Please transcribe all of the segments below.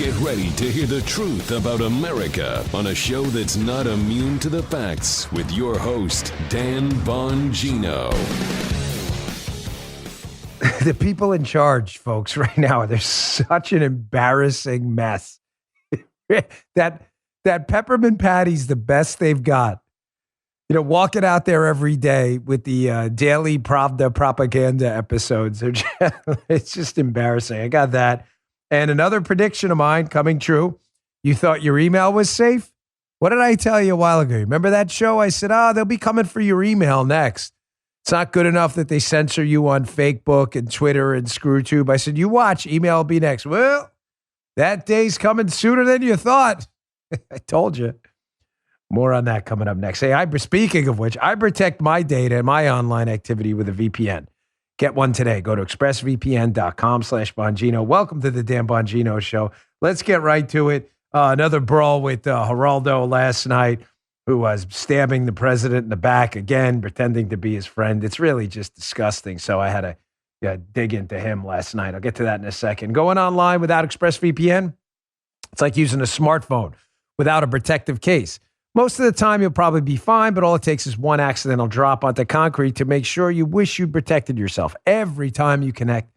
Get ready to hear the truth about America on a show that's not immune to the facts with your host, Dan Bongino. The people in charge, folks, right now, they're such an embarrassing mess. that peppermint patty's the best they've got. You know, walking out there every day with the daily Pravda propaganda episodes, it's just embarrassing. I got that. And another prediction of mine coming true. You thought your email was safe? What did I tell you a while ago? Remember that show? I said, they'll be coming for your email next. It's not good enough that they censor you on Facebook and Twitter and ScrewTube. I said, you watch, email will be next. Well, that day's coming sooner than you thought. I told you. More on that coming up next. Hey, speaking of which, I protect my data and my online activity with a VPN. Get one today. Go to expressvpn.com/Bongino. Welcome to the Dan Bongino Show. Let's get right to it. Another brawl with Geraldo last night, who was stabbing the president in the back again, pretending to be his friend. It's really just disgusting. So I had to dig into him last night. I'll get to that in a second. Going online without ExpressVPN, it's like using a smartphone without a protective case. Most of the time, you'll probably be fine, but all it takes is one accidental drop onto concrete to make sure you wish you protected yourself every time you connect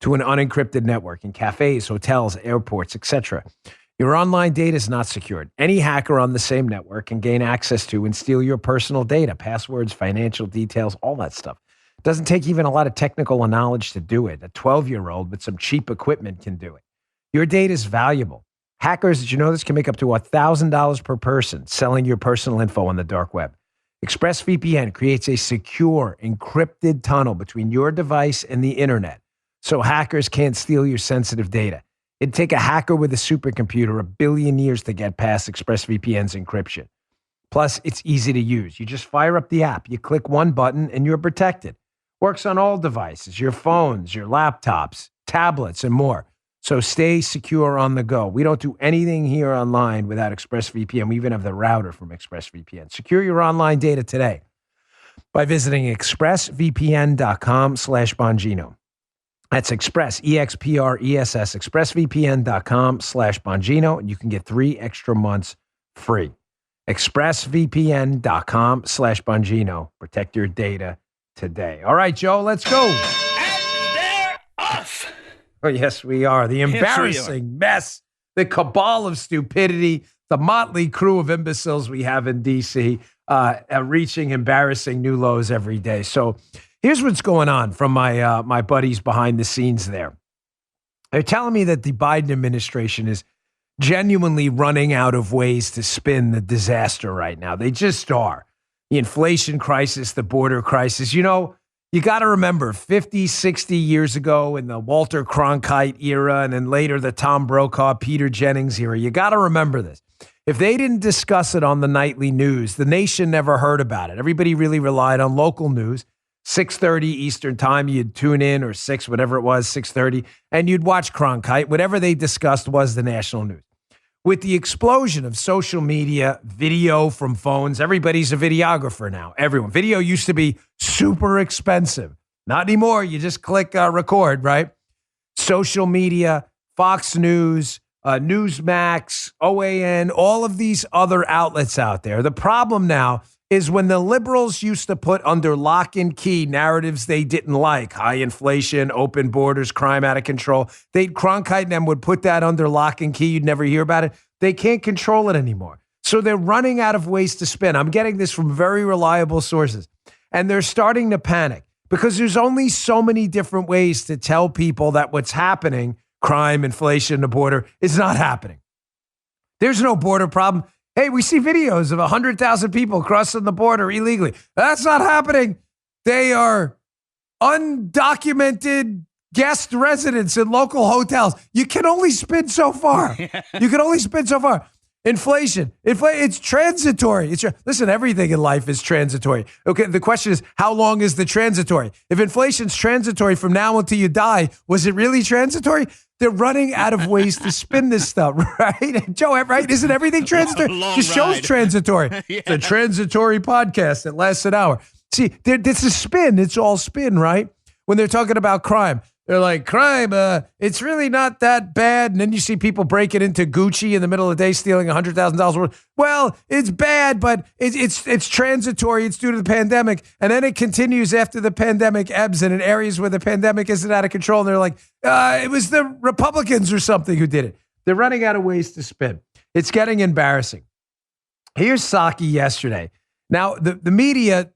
to an unencrypted network in cafes, hotels, airports, etc. Your online data is not secured. Any hacker on the same network can gain access to and steal your personal data, passwords, financial details, all that stuff. It doesn't take even a lot of technical knowledge to do it. A 12-year-old with some cheap equipment can do it. Your data is valuable. Hackers, did you know this, can make up to $1,000 per person selling your personal info on the dark web. ExpressVPN creates a secure, encrypted tunnel between your device and the internet, so hackers can't steal your sensitive data. It'd take a hacker with a supercomputer 1 billion years to get past ExpressVPN's encryption. Plus, it's easy to use. You just fire up the app. You click one button and you're protected. Works on all devices, your phones, your laptops, tablets, and more. So stay secure on the go. We don't do anything here online without ExpressVPN. We even have the router from ExpressVPN. Secure your online data today by visiting expressvpn.com/Bongino. That's Express, EXPRESS, expressvpn.com/Bongino, and you can get 3 extra months free. expressvpn.com/Bongino. Protect your data today. All right, Joe, let's go. Oh, yes, we are. The embarrassing mess, the cabal of stupidity, the motley crew of imbeciles we have in D.C. Reaching embarrassing new lows every day. So here's what's going on from my buddies behind the scenes there. They're telling me that the Biden administration is genuinely running out of ways to spin the disaster right now. They just are. The inflation crisis, the border crisis. You know, you got to remember 50, 60 years ago in the Walter Cronkite era and then later the Tom Brokaw, Peter Jennings era, you got to remember this. If they didn't discuss it on the nightly news, the nation never heard about it. Everybody really relied on local news. 6:30 Eastern time, you'd tune in, or 6, whatever it was, 6:30, and you'd watch Cronkite. Whatever they discussed was the national news. With the explosion of social media, video from phones, everybody's a videographer now. Everyone. Video used to be super expensive. Not anymore. You just click record, right? Social media, Fox News, Newsmax, OAN, all of these other outlets out there. The problem now is when the liberals used to put under lock and key narratives they didn't like, high inflation, open borders, crime out of control, Cronkite and them would put that under lock and key. You'd never hear about it. They can't control it anymore. So they're running out of ways to spin. I'm getting this from very reliable sources. And they're starting to panic because there's only so many different ways to tell people that what's happening, crime, inflation, the border, is not happening. There's no border problem. Hey, we see videos of 100,000 people crossing the border illegally. That's not happening. They are undocumented guest residents in local hotels. You can only spin so far. You can only spin so far. Inflation. It's transitory. Listen, everything in life is transitory. Okay, the question is, how long is the transitory? If inflation's transitory from now until you die, was it really transitory? They're running out of ways to spin this stuff, right? Joe, right? Isn't everything transitory? The show's transitory. Yeah. It's a transitory podcast that lasts an hour. See, it's a spin. It's all spin, right? When they're talking about crime. They're like, crime, it's really not that bad. And then you see people breaking into Gucci in the middle of the day, stealing $100,000 worth. Well, it's bad, but it's transitory. It's due to the pandemic. And then it continues after the pandemic ebbs and in areas where the pandemic isn't out of control. And they're like, it was the Republicans or something who did it. They're running out of ways to spin. It's getting embarrassing. Here's Psaki yesterday. Now, the media,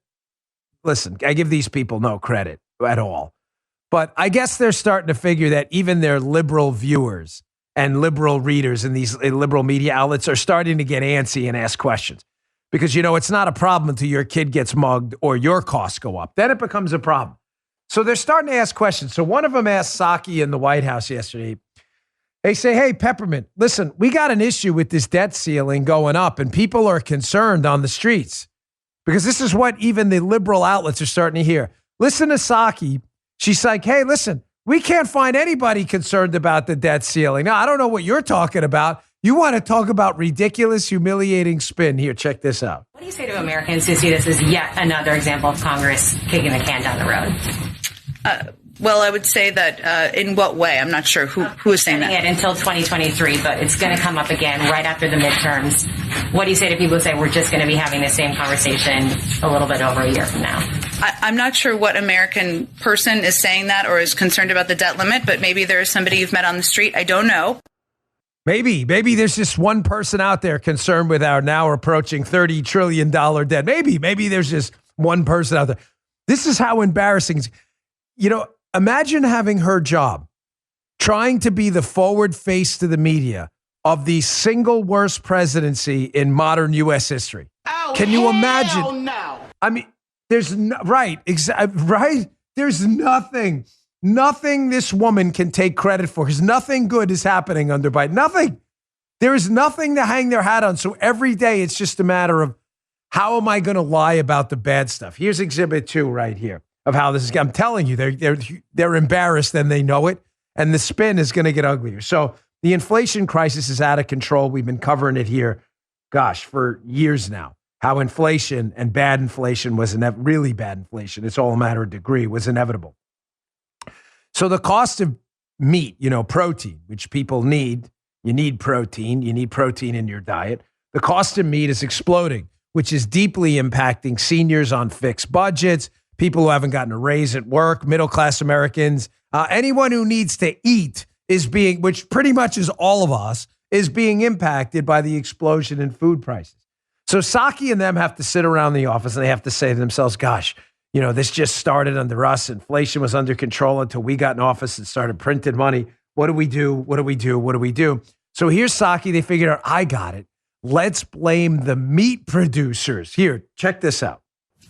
listen, I give these people no credit at all. But I guess they're starting to figure that even their liberal viewers and liberal readers in these liberal media outlets are starting to get antsy and ask questions. Because, it's not a problem until your kid gets mugged or your costs go up. Then it becomes a problem. So they're starting to ask questions. So one of them asked Psaki in the White House yesterday. They say, hey, Peppermint, listen, we got an issue with this debt ceiling going up and people are concerned on the streets. Because this is what even the liberal outlets are starting to hear. Listen to Psaki. She's like, hey, listen, we can't find anybody concerned about the debt ceiling. Now, I don't know what you're talking about. You want to talk about ridiculous, humiliating spin. Here, check this out. What do you say to Americans who see this as yet another example of Congress kicking the can down the road? Well, I would say that in what way? I'm not sure who is saying that. It until 2023, but it's going to come up again right after the midterms. What do you say to people who say we're just going to be having the same conversation a little bit over a year from now? I'm not sure what American person is saying that or is concerned about the debt limit, but maybe there is somebody you've met on the street. I don't know. Maybe there's just one person out there concerned with our now approaching $30 trillion debt. Maybe there's just one person out there. This is how embarrassing. Imagine having her job, trying to be the forward face to the media of the single worst presidency in modern U.S. history. Oh, can you imagine? No. I mean, there's right. There's nothing this woman can take credit for because nothing good is happening under Biden. Nothing. There is nothing to hang their hat on. So every day it's just a matter of how am I going to lie about the bad stuff? Here's exhibit 2 right here of how this is. I'm telling you, they're embarrassed and they know it. And the spin is going to get uglier. So the inflation crisis is out of control. We've been covering it here, for years now. How inflation and bad inflation was really bad inflation. It's all a matter of degree, was inevitable. So the cost of meat, protein, which people need, you need protein in your diet. The cost of meat is exploding, which is deeply impacting seniors on fixed budgets, people who haven't gotten a raise at work, middle-class Americans, anyone who needs to eat which pretty much is all of us, is being impacted by the explosion in food prices. So Psaki and them have to sit around the office and they have to say to themselves, gosh, this just started under us. Inflation was under control until we got in office and started printing money. What do we do? What do we do? What do we do? So here's Psaki. They figured out, I got it. Let's blame the meat producers. Here, check this out.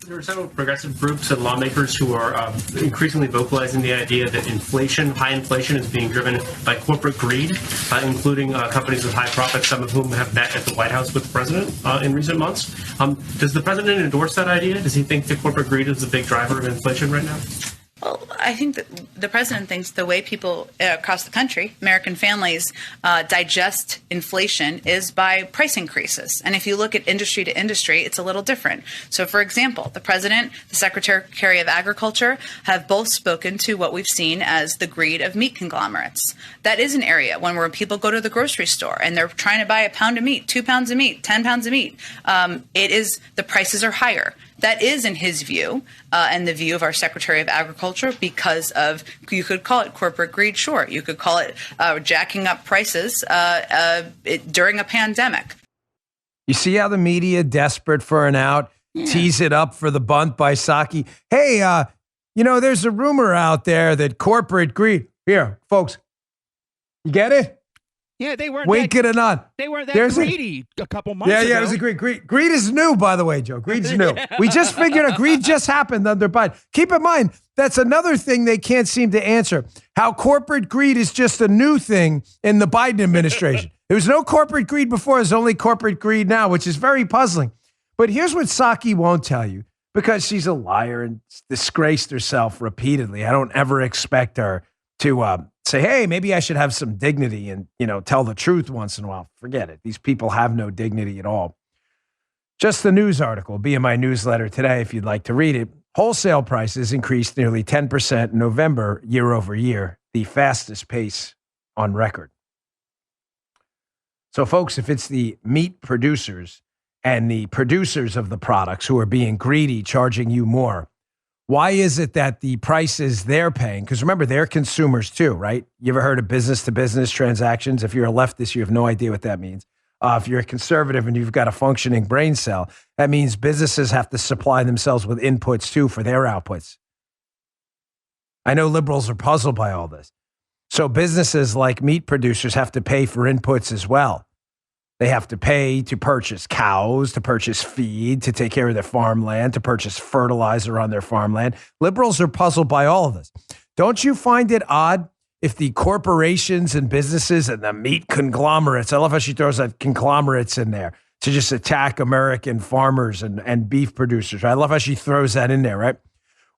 There are several progressive groups and lawmakers who are increasingly vocalizing the idea that high inflation is being driven by corporate greed, including companies with high profits, some of whom have met at the White House with the president in recent months. Does the president endorse that idea? Does he think that corporate greed is the big driver of inflation right now? Well, I think that the president thinks the way people across the country, American families, digest inflation is by price increases. And if you look at industry to industry, it's a little different. So, for example, the president, the Secretary of Agriculture have both spoken to what we've seen as the greed of meat conglomerates. That is an area where people go to the grocery store and they're trying to buy a pound of meat, 2 pounds of meat, 10 pounds of meat. The prices are higher. That is, in his view, and the view of our Secretary of Agriculture, because of, you could call it corporate greed, sure. You could call it jacking up prices during a pandemic. You see how the media, desperate for an out, tease it up for the bunt by Psaki. Hey, there's a rumor out there that corporate greed. Here, folks, you get it? Yeah, they weren't. Wink it or not. They weren't that greedy a couple months ago. Yeah, it was a greed. Greed is new, by the way, Joe. Greed's new. We just figured out greed just happened under Biden. Keep in mind, that's another thing they can't seem to answer. How corporate greed is just a new thing in the Biden administration. There was no corporate greed before. There's only corporate greed now, which is very puzzling. But here's what Psaki won't tell you, because she's a liar and disgraced herself repeatedly. I don't ever expect her to say, hey, maybe I should have some dignity and, tell the truth once in a while. Forget it. These people have no dignity at all. Just the news article will be in my newsletter today if you'd like to read it. Wholesale prices increased nearly 10% in November year over year, the fastest pace on record. So, folks, if it's the meat producers and the producers of the products who are being greedy, charging you more, why is it that the prices they're paying, because remember, they're consumers too, right? You ever heard of business-to-business transactions? If you're a leftist, you have no idea what that means. If you're a conservative and you've got a functioning brain cell, that means businesses have to supply themselves with inputs too for their outputs. I know liberals are puzzled by all this. So businesses like meat producers have to pay for inputs as well. They have to pay to purchase cows, to purchase feed, to take care of their farmland, to purchase fertilizer on their farmland. Liberals are puzzled by all of this. Don't you find it odd if the corporations and businesses and the meat conglomerates, I love how she throws that conglomerates in there to just attack American farmers and beef producers. I love how she throws that in there, right?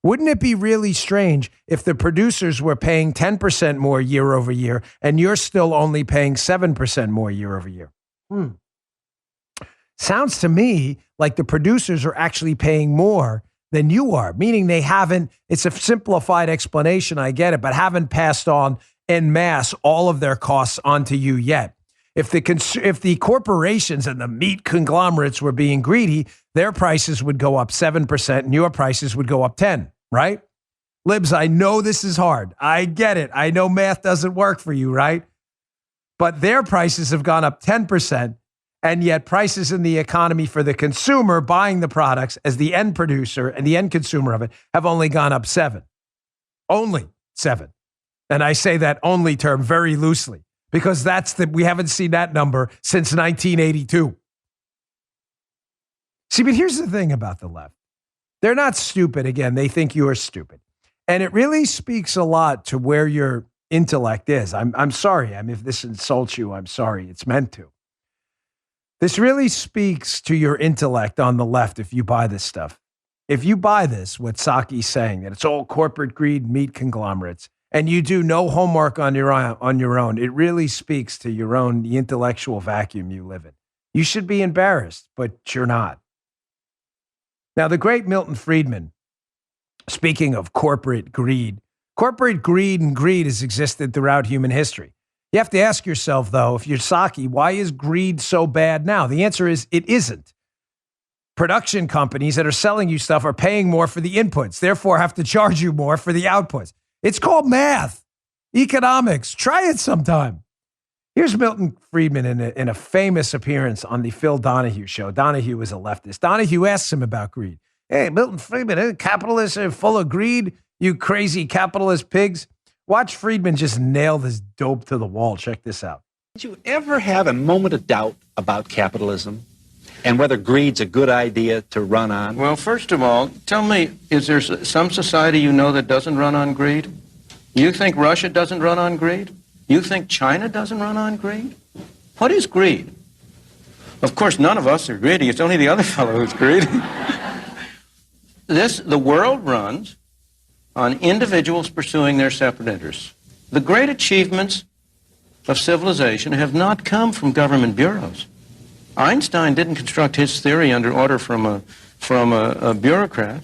Wouldn't it be really strange if the producers were paying 10% more year over year and you're still only paying 7% more year over year? Sounds to me like the producers are actually paying more than you are, meaning they haven't, it's a simplified explanation, I get it, but haven't passed on en masse all of their costs onto you yet. If the corporations and the meat conglomerates were being greedy, their prices would go up 7% and your prices would go up 10%, right? Libs, I know this is hard. I get it. I know math doesn't work for you, right? But their prices have gone up 10%, and yet prices in the economy for the consumer buying the products as the end producer and the end consumer of it have only gone up 7%. Only 7%. And I say that only term very loosely because we haven't seen that number since 1982. See, but here's the thing about the left. They're not stupid. Again, they think you're stupid. And it really speaks a lot to where your intellect is. I'm sorry. If this insults you, I'm sorry. It's meant to. This really speaks to your intellect on the left if you buy this stuff. If you buy this, what Psaki's saying, that it's all corporate greed, meat conglomerates, and you do no homework on your own, it really speaks to the intellectual vacuum you live in. You should be embarrassed, but you're not. Now, the great Milton Friedman, speaking of corporate greed and greed has existed throughout human history. You have to ask yourself, though, if you're Psaki, why is greed so bad now? The answer is it isn't. Production companies that are selling you stuff are paying more for the inputs, therefore have to charge you more for the outputs. It's called math, economics. Try it sometime. Here's Milton Friedman in a famous appearance on the Phil Donahue show. Donahue was a leftist. Donahue asks him about greed. Hey, Milton Friedman, capitalists are full of greed, you crazy capitalist pigs. Watch Friedman just nail this dope to the wall. Check this out. Did you ever have a moment of doubt about capitalism and whether greed's a good idea to run on? Well, first of all, tell me, is there some society you know that doesn't run on greed? You think Russia doesn't run on greed? You think China doesn't run on greed? What is greed? Of course, none of us are greedy. It's only the other fellow who's greedy. The world runs on individuals pursuing their separate interests. The great achievements of civilization have not come from government bureaus. Einstein didn't construct his theory under order from a bureaucrat.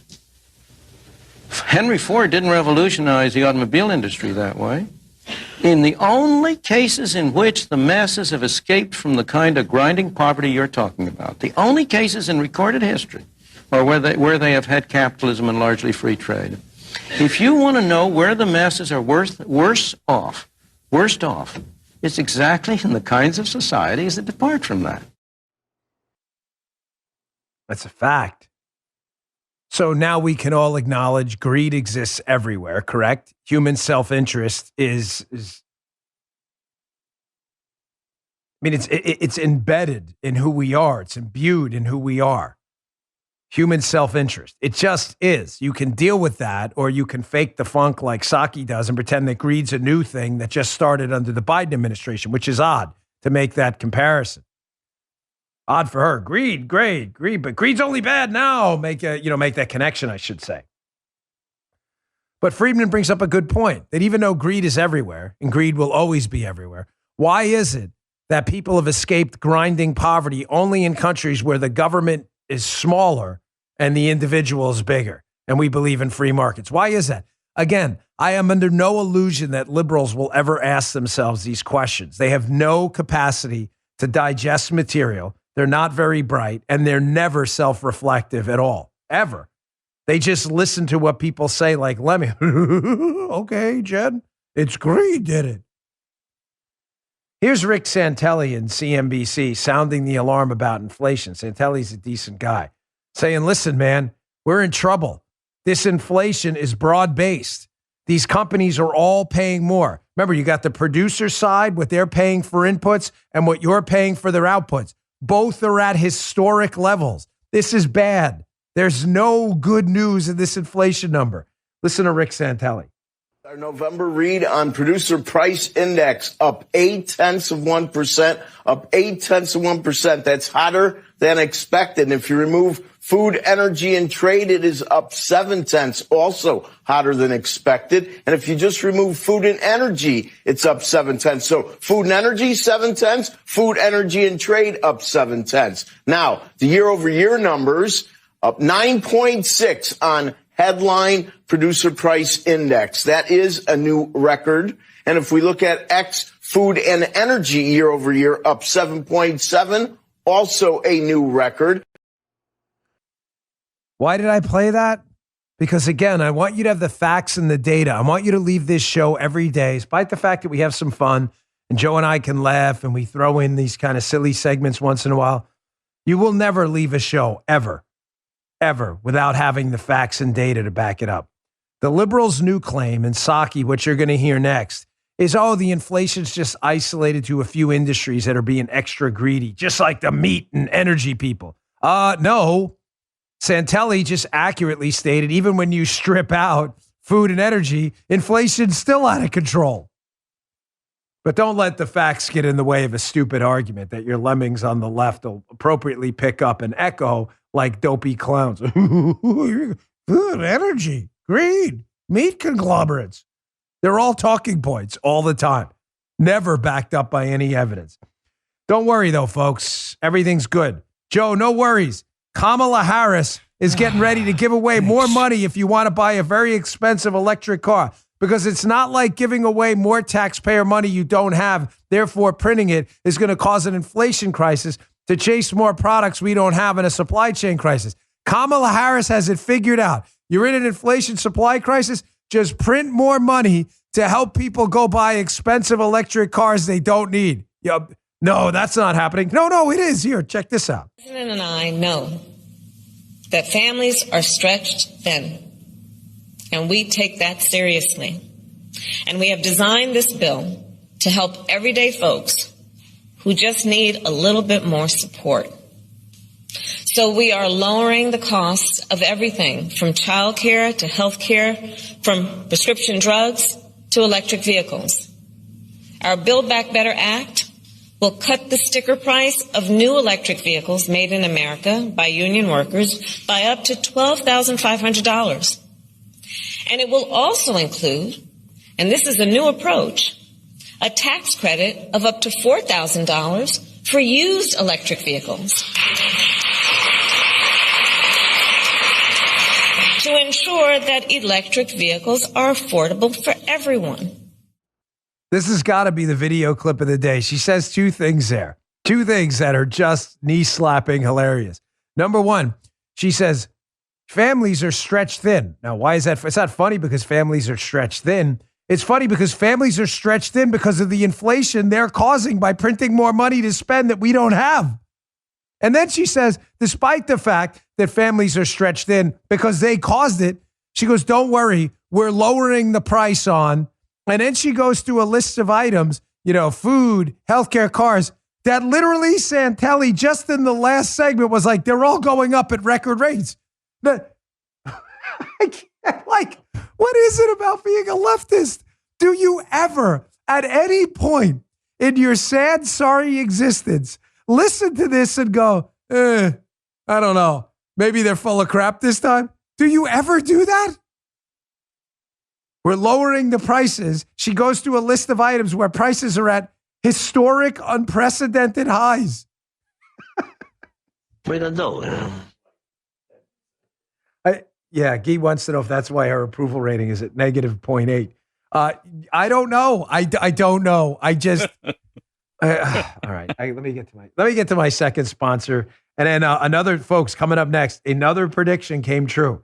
Henry Ford didn't revolutionize the automobile industry that way. In the only cases in which the masses have escaped from the kind of grinding poverty you're talking about, the only cases in recorded history are where they have had capitalism and largely free trade. If you want to know where the masses are worst off, it's exactly in the kinds of societies that depart from that. That's a fact. So now we can all acknowledge greed exists everywhere, correct? Human self-interest is it's embedded in who we are. It's imbued in who we are. Human self-interest. It just is. You can deal with that, or you can fake the funk like Psaki does and pretend that greed's a new thing that just started under the Biden administration, which is odd to make that comparison. Odd for her. Greed, but greed's only bad now. Make that connection, I should say. But Friedman brings up a good point that even though greed is everywhere, and greed will always be everywhere, why is it that people have escaped grinding poverty only in countries where the government is smaller and the individual is bigger? and we believe in free markets. Why is that? Again, I am under no illusion that liberals will ever ask themselves these questions. They have no capacity to digest material. They're not very bright, and they're never self-reflective at all, ever. They just listen to what people say like, let me, okay, Jed, it's greed, did it? Here's Rick Santelli in CNBC sounding the alarm about inflation. Santelli's a decent guy, saying, listen, man, we're in trouble. This inflation is broad-based. These companies are all paying more. Remember, you got the producer side, what they're paying for inputs, and what you're paying for their outputs. Both are at historic levels. This is bad. There's no good news in this inflation number. Listen to Rick Santelli. Our November read on producer price index up 0.8%, up 0.8%. That's hotter than expected. And if you remove food, energy, and trade, it is up 0.7, also hotter than expected. And if you just remove food and energy, it's up 0.7. So food and energy, 0.7. Food, energy, and trade up 0.7. Now, the year-over-year numbers up 9.6 on headline producer price index. That is a new record. And if we look at X food and energy year over year, up 7.7, also a new record. Why did I play that? Because again, I want you to have the facts and the data. I want you to leave this show every day, despite the fact that we have some fun and Joe and I can laugh and we throw in these kind of silly segments once in a while. You will never leave a show ever without having the facts and data to back it up. The liberals' new claim, and Psaki, what you're going to hear next, is, the inflation's just isolated to a few industries that are being extra greedy, just like the meat and energy people. No. Santelli just accurately stated, even when you strip out food and energy, inflation's still out of control. But don't let the facts get in the way of a stupid argument that your lemmings on the left will appropriately pick up and echo like dopey clowns. Food, energy, greed, meat conglomerates. They're all talking points all the time, never backed up by any evidence. Don't worry, though, folks. Everything's good. Joe, no worries. Kamala Harris is getting ready to give away more money if you want to buy a very expensive electric car, because it's not like giving away more taxpayer money you don't have, therefore printing it is going to cause an inflation crisis to chase more products we don't have in a supply chain crisis. Kamala Harris has it figured out. You're in an inflation supply crisis, just print more money to help people go buy expensive electric cars they don't need. No, that's not happening. No, it is. Here, check this out. The President and I know that families are stretched thin, and we take that seriously. And we have designed this bill to help everyday folks who just need a little bit more support. So we are lowering the costs of everything from child care to health care, from prescription drugs to electric vehicles. Our Build Back Better Act will cut the sticker price of new electric vehicles made in America by union workers by up to $12,500. And it will also include, and this is a new approach, a tax credit of up to $4,000 for used electric vehicles to ensure that electric vehicles are affordable for everyone. This has got to be the video clip of the day. She says two things there. Two things that are just knee-slapping hilarious. Number one, she says, families are stretched thin. Now, why is that? It's not funny because families are stretched thin. It's funny because families are stretched thin because of the inflation they're causing by printing more money to spend that we don't have. And then she says, despite the fact that families are stretched thin because they caused it, she goes, don't worry, we're lowering the price on. And then she goes through a list of items, food, healthcare, cars, that literally Santelli just in the last segment was like, they're all going up at record rates. I can't, what is it about being a leftist? Do you ever, at any point in your sad, sorry existence, listen to this and go, I don't know, maybe they're full of crap this time? Do you ever do that? We're lowering the prices. She goes through a list of items where prices are at historic, unprecedented highs. Yeah, Guy wants to know if that's why our approval rating is at -0.8. I don't know. I don't know. I just all right. Let me get to my second sponsor, and then another folks coming up next. Another prediction came true.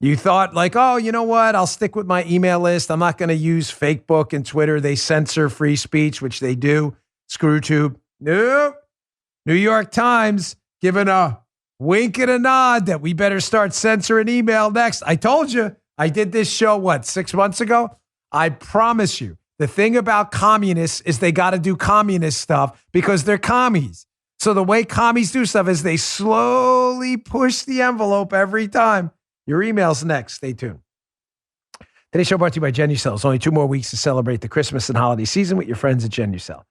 You thought like, oh, you know what? I'll stick with my email list. I'm not going to use Facebook and Twitter. They censor free speech, which they do. ScrewTube. Nope. New York Times giving a wink and a nod that we better start censoring email next. I told you. I did this show, 6 months ago? I promise you. The thing about communists is they got to do communist stuff because they're commies. So the way commies do stuff is they slowly push the envelope every time. Your email's next. Stay tuned. Today's show brought to you by Genucel. It's only 2 more weeks to celebrate the Christmas and holiday season with your friends at Genucel.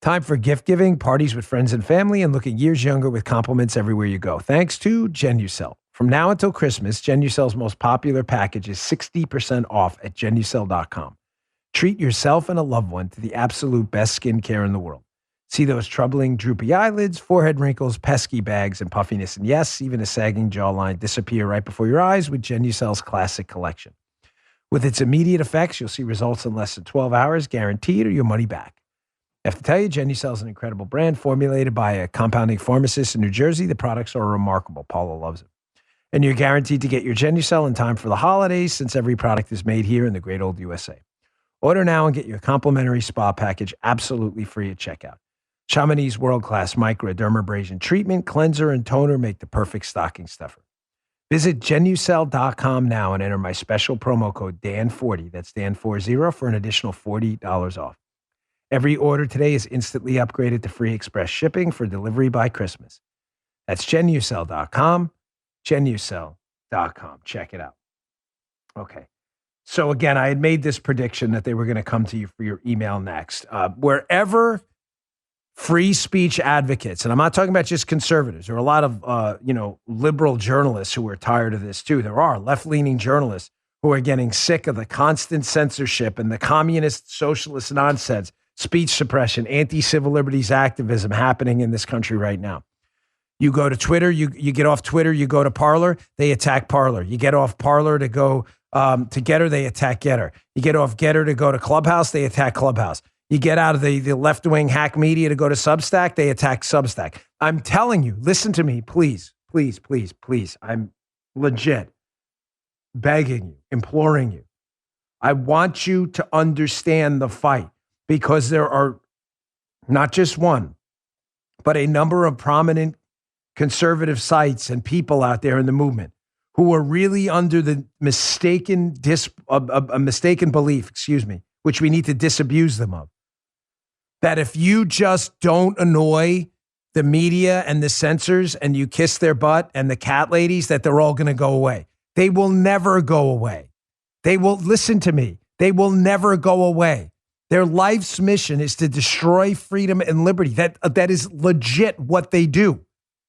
Time for gift giving, parties with friends and family, and looking years younger with compliments everywhere you go. Thanks to Genucel. From now until Christmas, Genucel's most popular package is 60% off at Genucel.com. Treat yourself and a loved one to the absolute best skincare in the world. See those troubling droopy eyelids, forehead wrinkles, pesky bags, and puffiness, and yes, even a sagging jawline disappear right before your eyes with Genucel's Classic Collection. With its immediate effects, you'll see results in less than 12 hours, guaranteed, or your money back. I have to tell you, Genucel is an incredible brand formulated by a compounding pharmacist in New Jersey. The products are remarkable. Paula loves it. And you're guaranteed to get your Genucel in time for the holidays since every product is made here in the great old USA. Order now and get your complimentary spa package absolutely free at checkout. Chamonix's world-class microdermabrasion treatment, cleanser, and toner make the perfect stocking stuffer. Visit Genucel.com now and enter my special promo code DAN40, that's DAN40, for an additional $40 off. Every order today is instantly upgraded to free express shipping for delivery by Christmas. That's Genucel.com, Genucel.com. Check it out. Okay. So again, I had made this prediction that they were going to come to you for your email next. Wherever free speech advocates, and I'm not talking about just conservatives. There are a lot of, liberal journalists who are tired of this too. There are left-leaning journalists who are getting sick of the constant censorship and the communist socialist nonsense, speech suppression, anti-civil liberties activism happening in this country right now. You go to Twitter, you get off Twitter, you go to Parler, they attack Parler. You get off Parler to go to Getter, they attack Getter. You get off Getter to go to Clubhouse, they attack Clubhouse. You get out of the left-wing hack media to go to Substack, they attack Substack. I'm telling you, listen to me, please, please, please, please. I'm legit begging you, imploring you. I want you to understand the fight because there are not just one, but a number of prominent conservative sites and people out there in the movement who are really under the mistaken belief, which we need to disabuse them of. That if you just don't annoy the media and the censors and you kiss their butt and the cat ladies, that they're all going to go away. They will never go away. They will, listen to me, they will never go away. Their life's mission is to destroy freedom and liberty. That is legit what they do.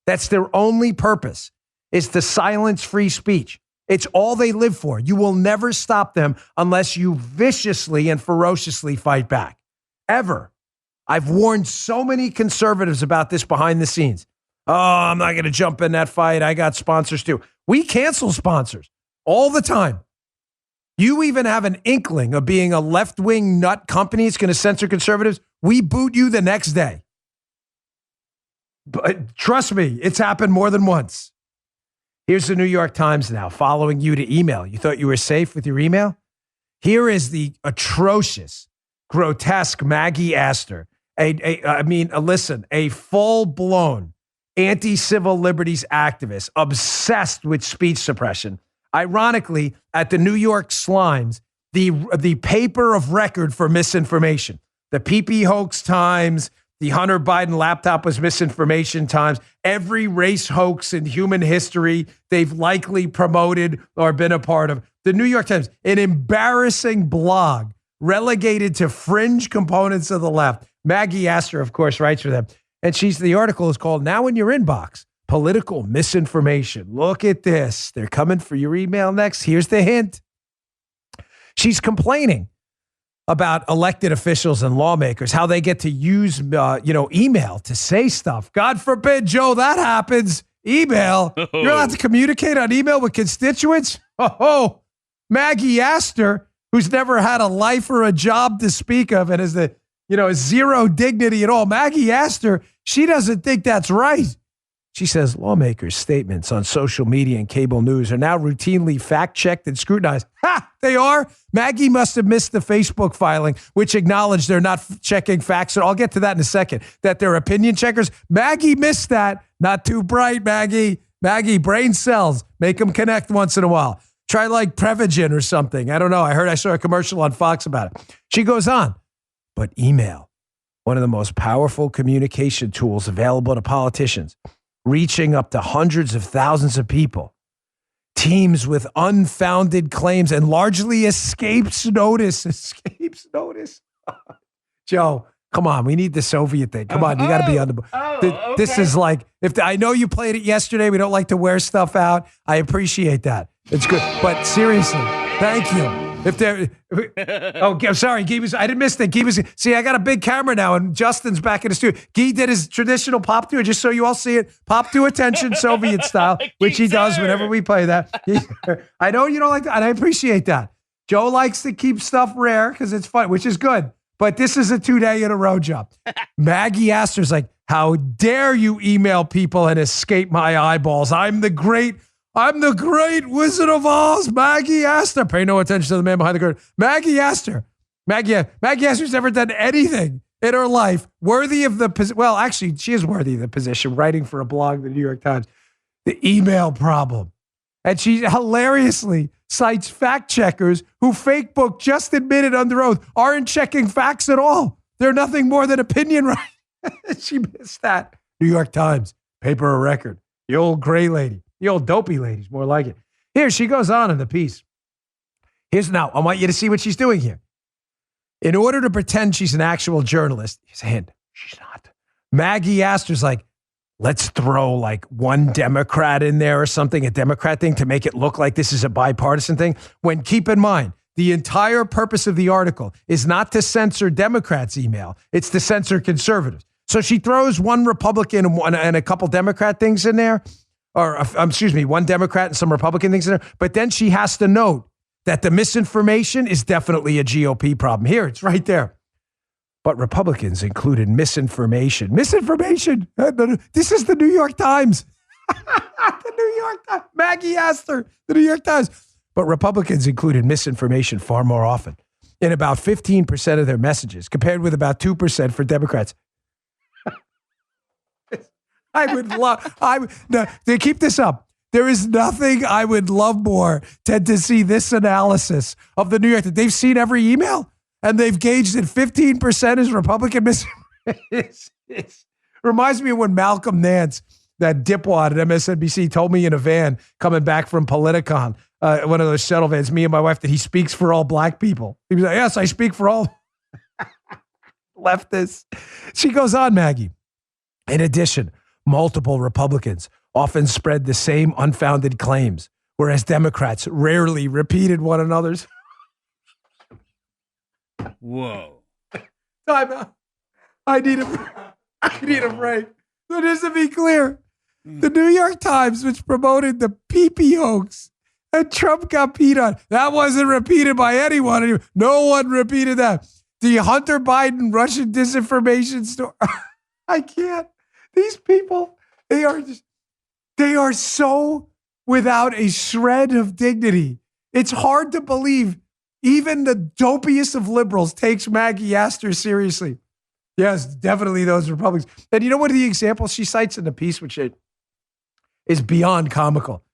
That's their only purpose, is to silence free speech. It's all they live for. You will never stop them unless you viciously and ferociously fight back. Ever. I've warned so many conservatives about this behind the scenes. Oh, I'm not going to jump in that fight. I got sponsors too. We cancel sponsors all the time. You even have an inkling of being a left-wing nut company that's going to censor conservatives. We boot you the next day. But trust me, it's happened more than once. Here's the New York Times now following you to email. You thought you were safe with your email? Here is the atrocious, grotesque Maggie Astor. A full-blown anti-civil liberties activist obsessed with speech suppression. Ironically, at the New York Slimes, the paper of record for misinformation, the PP hoax times, the Hunter Biden laptop was misinformation times, every race hoax in human history they've likely promoted or been a part of. The New York Times, an embarrassing blog relegated to fringe components of the left. Maggie Astor, of course, writes for them. And the article is called Now in Your Inbox, Political Misinformation. Look at this. They're coming for your email next. Here's the hint. She's complaining about elected officials and lawmakers, how they get to use, email to say stuff. God forbid, Joe, that happens. Email? You're allowed to communicate on email with constituents? Oh, Maggie Astor, who's never had a life or a job to speak of and is zero dignity at all. Maggie Astor, she doesn't think that's right. She says lawmakers' statements on social media and cable news are now routinely fact-checked and scrutinized. Ha! They are? Maggie must have missed the Facebook filing, which acknowledged they're not checking facts. And I'll get to that in a second, that they're opinion checkers. Maggie missed that. Not too bright, Maggie. Maggie, brain cells. Make them connect once in a while. Try like Prevagen or something. I don't know. I saw a commercial on Fox about it. She goes on. But email, one of the most powerful communication tools available to politicians, reaching up to hundreds of thousands of people, teams with unfounded claims, and largely escapes notice. Escapes notice. Joe, come on. We need the Soviet thing. Come on. You got to be on the... Okay. This is like... I know you played it yesterday. We don't like to wear stuff out. I appreciate that. It's good. But seriously, thank you. Sorry. Guy I didn't miss that. Guy see, I got a big camera now, and Justin's back in the studio. Guy did his traditional pop to it, just so you all see it. Pop to attention, Soviet style, which he does whenever we play that. I know you don't like that, and I appreciate that. Joe likes to keep stuff rare because it's fun, which is good. But this is a 2-day in a row job. Maggie Astor's like, how dare you email people and escape my eyeballs? I'm the great Wizard of Oz, Maggie Astor. Pay no attention to the man behind the curtain. Maggie Astor. Maggie Astor's never done anything in her life worthy of the position. Well, actually, she is worthy of the position, writing for a blog, the New York Times. The email problem. And she hilariously cites fact checkers who fake book just admitted under oath aren't checking facts at all. They're nothing more than opinion writing. She missed that. New York Times, paper of record. The old gray lady. The old dopey lady's more like it. Here, she goes on in the piece. Now, I want you to see what she's doing here. In order to pretend she's an actual journalist, here's a hint, she's not. Maggie Astor's like, let's throw like one Democrat in there or something, a Democrat thing to make it look like this is a bipartisan thing. When keep in mind, the entire purpose of the article is not to censor Democrats' email. It's to censor conservatives. So she throws one Republican and a couple Democrat things in there. One Democrat and some Republican things in there. But then she has to note that the misinformation is definitely a GOP problem. Here, it's right there. But Republicans included misinformation. Misinformation. This is the New York Times. The New York Times. Maggie Astor, the New York Times. But Republicans included misinformation far more often, in about 15% of their messages, compared with about 2% for Democrats. To keep this up. There is nothing I would love more than to see this analysis of the New York. They've seen every email and they've gauged that 15% is Republican misinformation. It reminds me of when Malcolm Nance, that dipwad at MSNBC, told me in a van coming back from Politicon, one of those shuttle vans, me and my wife, that he speaks for all black people. He was like, yes, I speak for all leftists. She goes on, Maggie. In addition, multiple Republicans often spread the same unfounded claims, whereas Democrats rarely repeated one another's. Whoa. Time out. I need a break. So just to be clear, the New York Times, which promoted the PP hoax and Trump got peed on, that wasn't repeated by anyone. No one repeated that. The Hunter Biden Russian disinformation story. I can't. These people, they are so without a shred of dignity. It's hard to believe even the dopiest of liberals takes Maggie Astor seriously. Yes, definitely those Republicans. And you know what the example she cites in the piece, which is beyond comical?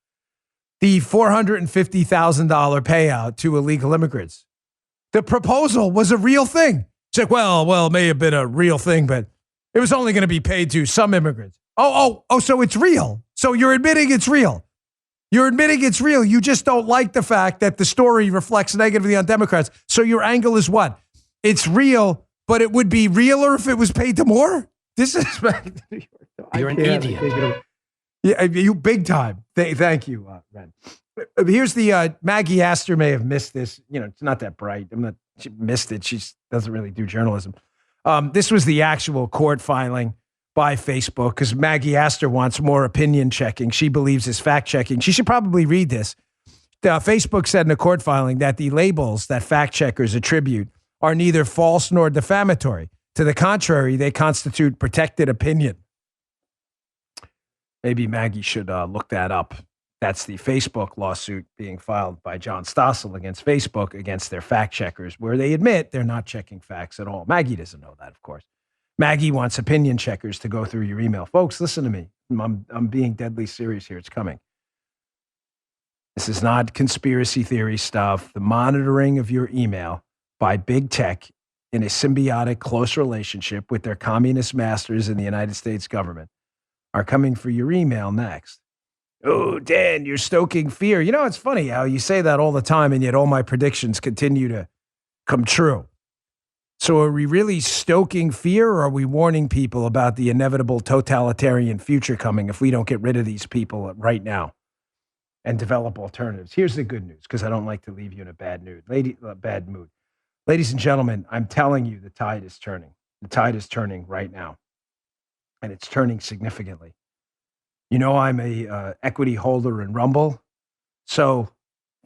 The $450,000 payout to illegal immigrants. The proposal was a real thing. It's like, well, it may have been a real thing, but it was only going to be paid to some immigrants. Oh, so it's real. So you're admitting it's real. You're admitting it's real. You just don't like the fact that the story reflects negatively on Democrats. So your angle is what? It's real, but it would be realer if it was paid to more? This is... You're an idiot. Yeah, you big time. Thank you, Ren. Here's the... Maggie Astor may have missed this. It's not that bright. She missed it. She doesn't really do journalism. This was the actual court filing by Facebook because Maggie Astor wants more opinion checking. She believes it's fact checking. She should probably read this. Facebook said in a court filing that the labels that fact checkers attribute are neither false nor defamatory. To the contrary, they constitute protected opinion. Maybe Maggie should look that up. That's the Facebook lawsuit being filed by John Stossel against Facebook against their fact checkers, where they admit they're not checking facts at all. Maggie doesn't know that, of course. Maggie wants opinion checkers to go through your email. Folks, listen to me. I'm being deadly serious here. It's coming. This is not conspiracy theory stuff. The monitoring of your email by big tech in a symbiotic, close relationship with their communist masters in the United States government are coming for your email next. Oh, Dan, you're stoking fear. You know, it's funny how you say that all the time, and yet all my predictions continue to come true. So are we really stoking fear, or are we warning people about the inevitable totalitarian future coming if we don't get rid of these people right now and develop alternatives? Here's the good news, because I don't like to leave you in a bad mood. Ladies and gentlemen, I'm telling you the tide is turning. The tide is turning right now, and it's turning significantly. You know, I'm a equity holder in Rumble. So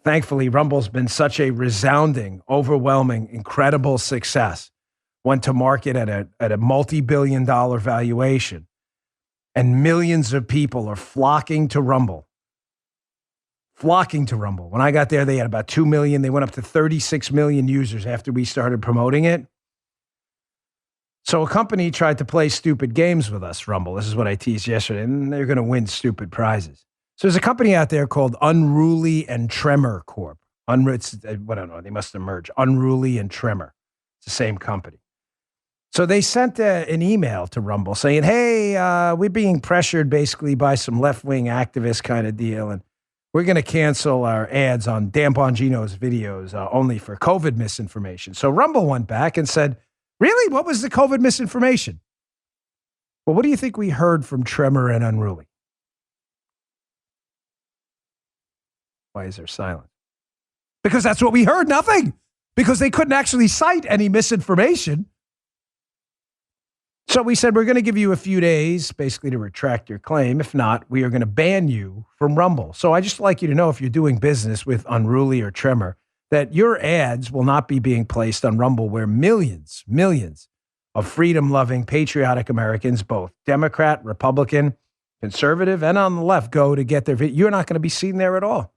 thankfully, Rumble's been such a resounding, overwhelming, incredible success. Went to market at a multi-billion-dollar valuation. And millions of people are flocking to Rumble. Flocking to Rumble. When I got there, they had about 2 million. They went up to 36 million users after we started promoting it. So a company tried to play stupid games with us, Rumble. This is what I teased yesterday, and they're going to win stupid prizes. So there's a company out there called Unruly and Tremor Corp. I don't know. They must have merged. Unruly and Tremor. It's the same company. So they sent an email to Rumble saying, hey, we're being pressured basically by some left-wing activist kind of deal, and we're going to cancel our ads on Dan Bongino's videos only for COVID misinformation. So Rumble went back and said, really? What was the COVID misinformation? Well, what do you think we heard from Tremor and Unruly? Why is there silence? Because that's what we heard, nothing. Because they couldn't actually cite any misinformation. So we said, we're going to give you a few days, basically, to retract your claim. If not, we are going to ban you from Rumble. So I just like you to know, if you're doing business with Unruly or Tremor, that your ads will not be being placed on Rumble, where millions of freedom-loving, patriotic Americans, both Democrat, Republican, conservative, and on the left, go to get their video. You're not going to be seen there at all.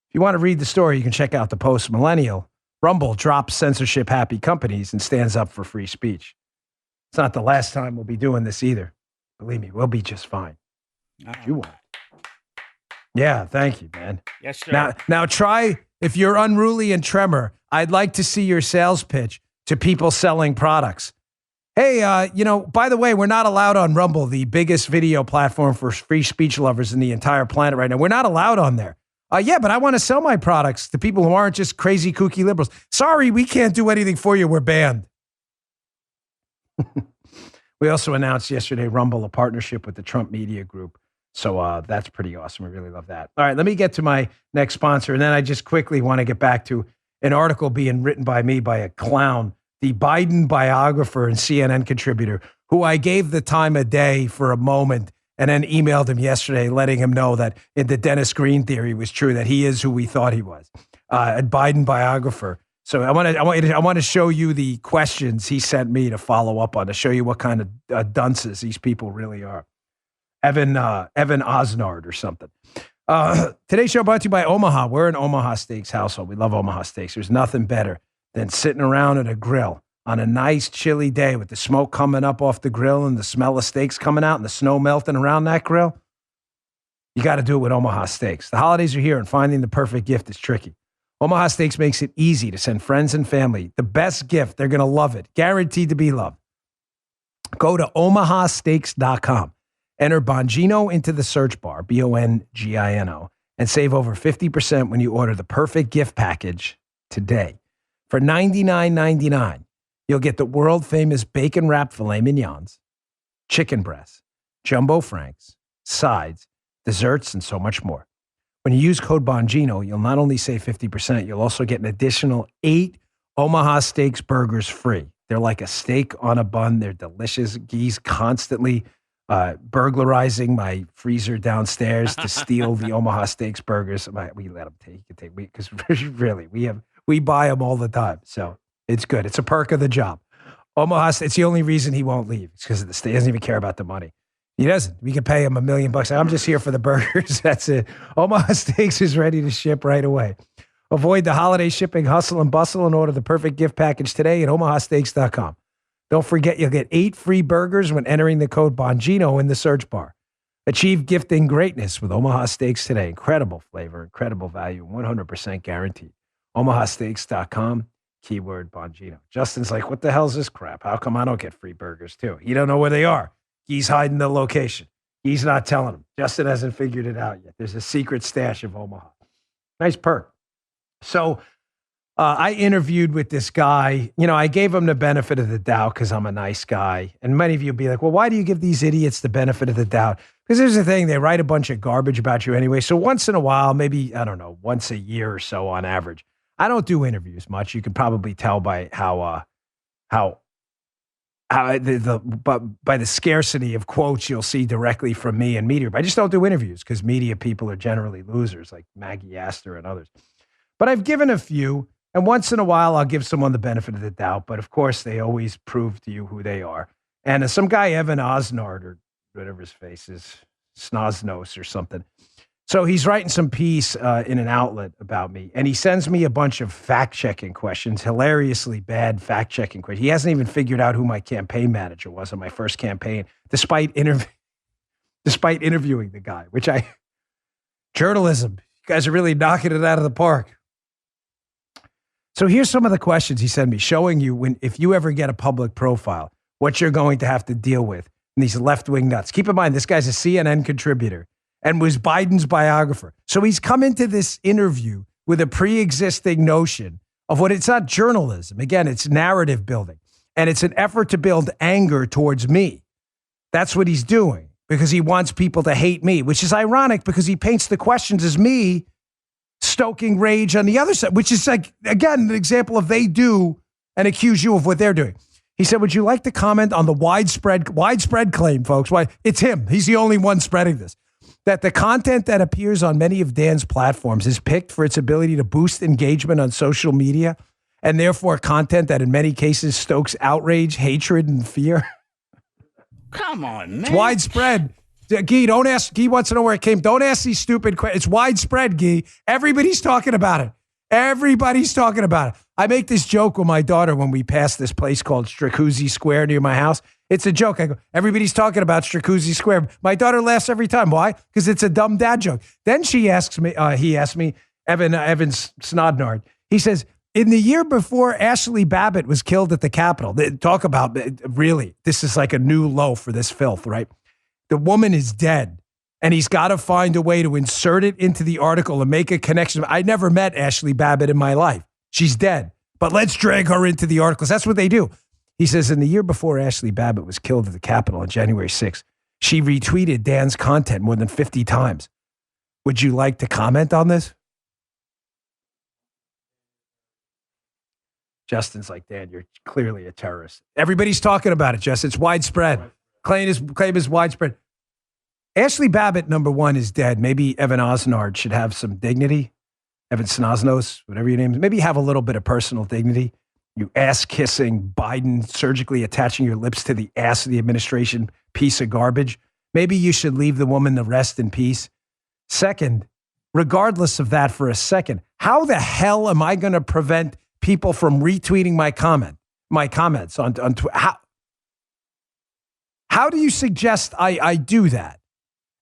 If you want to read the story, you can check out the Post-Millennial. Rumble drops censorship-happy companies and stands up for free speech. It's not the last time we'll be doing this either. Believe me, we'll be just fine. You won't. Yeah, thank you, man. Yes, sir. Now try, if you're Unruly and Tremor, I'd like to see your sales pitch to people selling products. Hey, by the way, we're not allowed on Rumble, the biggest video platform for free speech lovers in the entire planet right now. We're not allowed on there. Yeah, but I want to sell my products to people who aren't just crazy, kooky liberals. Sorry, we can't do anything for you. We're banned. We also announced yesterday, Rumble, a partnership with the Trump Media Group. So that's pretty awesome. We really love that. All right, let me get to my next sponsor. And then I just quickly want to get back to an article being written by me by a clown, the Biden biographer and CNN contributor, who I gave the time of day for a moment and then emailed him yesterday, letting him know that the Dennis Green theory was true, that he is who we thought he was, a Biden biographer. So I want to show you the questions he sent me to follow up on, to show you what kind of dunces these people really are. Evan Osnard or something. Today's show brought to you by Omaha. We're an Omaha Steaks household. We love Omaha Steaks. There's nothing better than sitting around at a grill on a nice chilly day with the smoke coming up off the grill and the smell of steaks coming out and the snow melting around that grill. You got to do it with Omaha Steaks. The holidays are here, and finding the perfect gift is tricky. Omaha Steaks makes it easy to send friends and family the best gift. They're going to love it. Guaranteed to be loved. Go to omahasteaks.com. Enter Bongino into the search bar, Bongino, and save over 50% when you order the perfect gift package today. For $99.99, you'll get the world-famous bacon-wrapped filet mignons, chicken breasts, jumbo franks, sides, desserts, and so much more. When you use code Bongino, you'll not only save 50%, you'll also get an additional 8 Omaha Steaks burgers free. They're like a steak on a bun. They're delicious. Guy's constantly burglarizing my freezer downstairs to steal the Omaha Steaks burgers. We let him take because really we buy them all the time. So it's good. It's a perk of the job. Omaha, it's the only reason he won't leave. It's because he doesn't even care about the money. He doesn't. We can pay him $1 million. I'm just here for the burgers. That's it. Omaha Steaks is ready to ship right away. Avoid the holiday shipping hustle and bustle and order the perfect gift package today at omahasteaks.com. Don't forget, you'll get 8 free burgers when entering the code Bongino in the search bar. Achieve gifting greatness with Omaha Steaks today. Incredible flavor, incredible value, 100% guaranteed. omahasteaks.com, keyword Bongino. Justin's like, what the hell is this crap? How come I don't get free burgers too? You don't know where they are. He's hiding the location. He's not telling him. Justin hasn't figured it out yet. There's a secret stash of Omaha. Nice perk. So I interviewed with this guy. You know, I gave him the benefit of the doubt because I'm a nice guy. And many of you will be like, well, why do you give these idiots the benefit of the doubt? Because here's the thing. They write a bunch of garbage about you anyway. So once in a while, maybe, I don't know, once a year or so on average, I don't do interviews much. You can probably tell by by the scarcity of quotes you'll see directly from me and media. I just don't do interviews because media people are generally losers like Maggie Astor and others. But I've given a few, and once in a while I'll give someone the benefit of the doubt. But of course, they always prove to you who they are. And some guy, Evan Osnard, or whatever his face is, Snoznos or something. So he's writing some piece in an outlet about me, and he sends me a bunch of fact-checking questions, hilariously bad fact-checking questions. He hasn't even figured out who my campaign manager was on my first campaign, despite interviewing the guy, journalism. You guys are really knocking it out of the park. So here's some of the questions he sent me, showing you if you ever get a public profile, what you're going to have to deal with in these left-wing nuts. Keep in mind, this guy's a CNN contributor and was Biden's biographer. So he's come into this interview with a pre-existing notion of it's not journalism. Again, it's narrative building. And it's an effort to build anger towards me. That's what he's doing because he wants people to hate me, which is ironic because he paints the questions as me stoking rage on the other side, which is, like, again, an example of they do and accuse you of what they're doing. He said, would you like to comment on the widespread claim, folks? Why it's him. He's the only one spreading this. That the content that appears on many of Dan's platforms is picked for its ability to boost engagement on social media and therefore content that in many cases stokes outrage, hatred, and fear. Come on, man. It's widespread. Guy, don't ask. Guy wants to know where it came. Don't ask these stupid questions. It's widespread, Guy. Everybody's talking about it. Everybody's talking about it. I make this joke with my daughter when we pass this place called Stracuzzi Square near my house. It's a joke. I go, everybody's talking about Stracuzzi Square. My daughter laughs every time. Why? Because it's a dumb dad joke. Then he asked me, Evan Snodnard. He says, in the year before Ashley Babbitt was killed at the Capitol, talk about, really, this is like a new low for this filth, right? The woman is dead, and he's got to find a way to insert it into the article and make a connection. I never met Ashley Babbitt in my life. She's dead, but let's drag her into the articles. That's what they do. He says, in the year before Ashley Babbitt was killed at the Capitol on January 6th, she retweeted Dan's content more than 50 times. Would you like to comment on this? Justin's like, Dan, you're clearly a terrorist. Everybody's talking about it, Justin. It's widespread. Claim is widespread. Ashley Babbitt, number one, is dead. Maybe Evan Osnard should have some dignity. Evan Snoznos, whatever your name is. Maybe have a little bit of personal dignity. You ass-kissing Biden, surgically attaching your lips to the ass of the administration, piece of garbage. Maybe you should leave the woman to rest in peace. Second, regardless of that for a second, how the hell am I going to prevent people from retweeting my comments on Twitter? How do you suggest I do that?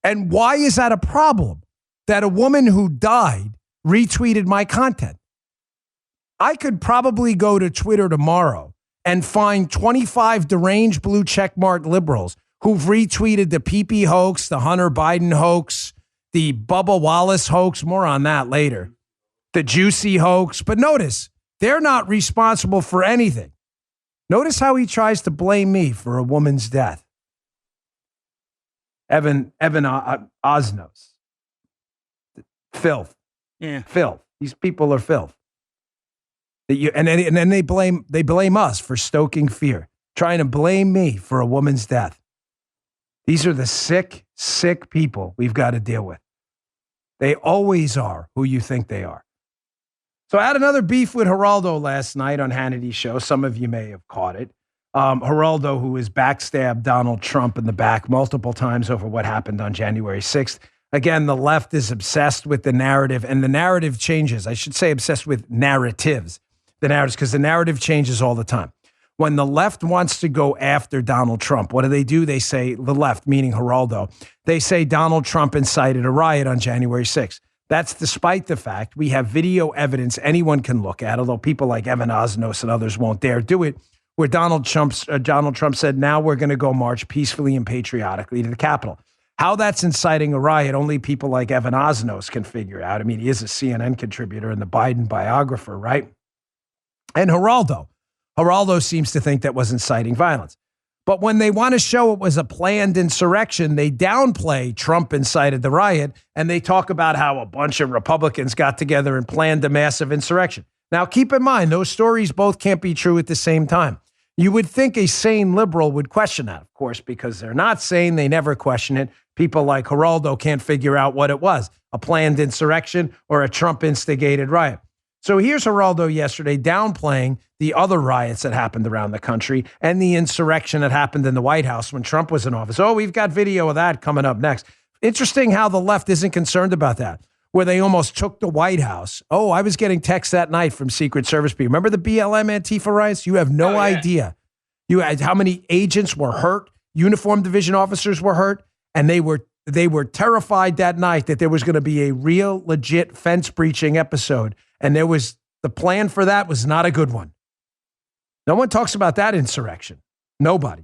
And why is that a problem that a woman who died retweeted my content? I could probably go to Twitter tomorrow and find 25 deranged blue checkmark liberals who've retweeted the PP hoax, the Hunter Biden hoax, the Bubba Wallace hoax, more on that later, the Juicy hoax. But notice, they're not responsible for anything. Notice how he tries to blame me for a woman's death. Evan Osnos. Filth. Yeah. Filth. These people are filth. And then they blame us for stoking fear, trying to blame me for a woman's death. These are the sick, sick people we've got to deal with. They always are who you think they are. So I had another beef with Geraldo last night on Hannity's show. Some of you may have caught it. Geraldo, who has backstabbed Donald Trump in the back multiple times over what happened on January 6th. Again, the left is obsessed with the narrative, and the narrative changes. I should say obsessed with narratives. The narratives, because the narrative changes all the time. When the left wants to go after Donald Trump, what do? They say, the left, meaning Geraldo, they say Donald Trump incited a riot on January 6th. That's despite the fact we have video evidence anyone can look at, although people like Evan Osnos and others won't dare do it, where Donald Trump said, now we're going to go march peacefully and patriotically to the Capitol. How that's inciting a riot, only people like Evan Osnos can figure it out. I mean, he is a CNN contributor and the Biden biographer, right? And Geraldo seems to think that was inciting violence. But when they want to show it was a planned insurrection, they downplay Trump incited the riot, and they talk about how a bunch of Republicans got together and planned a massive insurrection. Now, keep in mind, those stories both can't be true at the same time. You would think a sane liberal would question that, of course, because they're not sane. They never question it. People like Geraldo can't figure out what it was, a planned insurrection or a Trump-instigated riot. So here's Geraldo yesterday downplaying the other riots that happened around the country and the insurrection that happened in the White House when Trump was in office. Oh, we've got video of that coming up next. Interesting how the left isn't concerned about that, where they almost took the White House. Oh, I was getting texts that night from Secret Service people. Remember the BLM Antifa riots? You have no idea. You had how many agents were hurt, uniformed division officers were hurt, and they were terrified that night that there was going to be a real, legit fence breaching episode. And the plan for that was not a good one. No one talks about that insurrection. Nobody.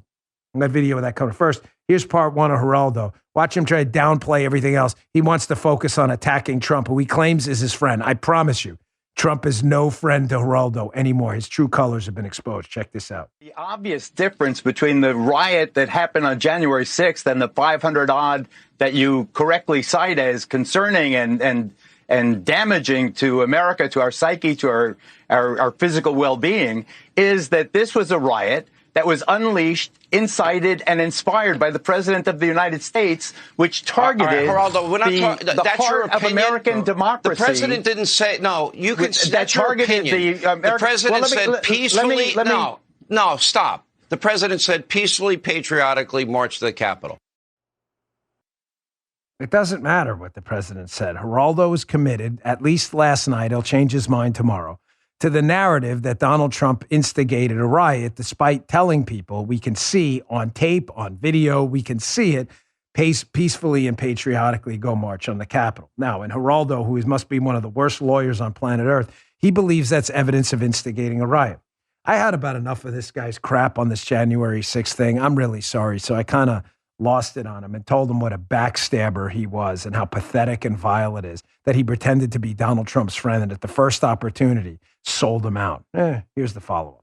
I'm going to video of that coming first. Here's part one of Geraldo. Watch him try to downplay everything else. He wants to focus on attacking Trump, who he claims is his friend. I promise you, Trump is no friend to Geraldo anymore. His true colors have been exposed. Check this out. The obvious difference between the riot that happened on January 6th and the 500 odd that you correctly cite as concerning and damaging to America, to our psyche, to our physical well-being, is that this was a riot that was unleashed, incited, and inspired by the President of the United States, which targeted Geraldo, we're not the heart of American democracy. The President didn't say, no, you can, that's your targeted opinion. The President said peacefully, no, stop. The President said peacefully, patriotically march to the Capitol. It doesn't matter what the president said. Geraldo is committed, at least last night, he'll change his mind tomorrow, to the narrative that Donald Trump instigated a riot, despite telling people we can see on tape, on video, we can see it, peacefully and patriotically go march on the Capitol. Now, and Geraldo, who must be one of the worst lawyers on planet Earth, he believes that's evidence of instigating a riot. I had about enough of this guy's crap on this January 6th thing. I'm really sorry. So I kind of lost it on him and told him what a backstabber he was and how pathetic and vile it is that he pretended to be Donald Trump's friend and at the first opportunity sold him out. Here's the follow-up.